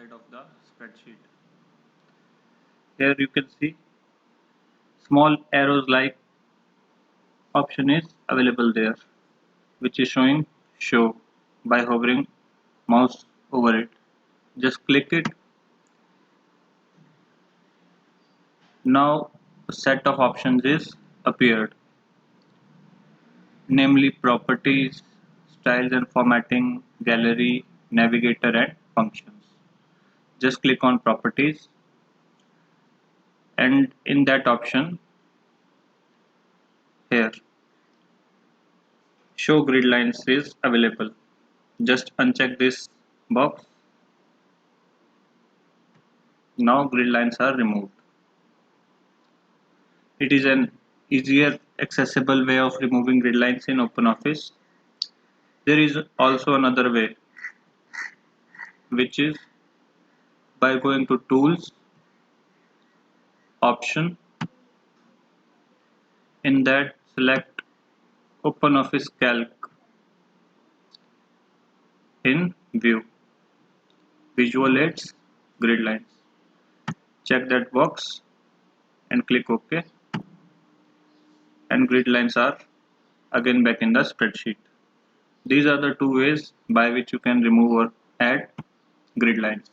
side of the spreadsheet. Here you can see small arrows like option is available there, which is showing show by hovering mouse over it. Just click it. Now a set of options is appeared, namely properties, styles and formatting, gallery, navigator and functions. Just click on properties, and in that option here show grid lines is available. Just uncheck this box. Now grid lines are removed. It is an easier accessible way of removing grid lines in OpenOffice. There is also another way, which is by going to tools, option, in that select OpenOffice Calc in view, visual aids, grid lines. Check that box and click OK, and grid lines are again back in the spreadsheet. These are the two ways by which you can remove or add grid lines.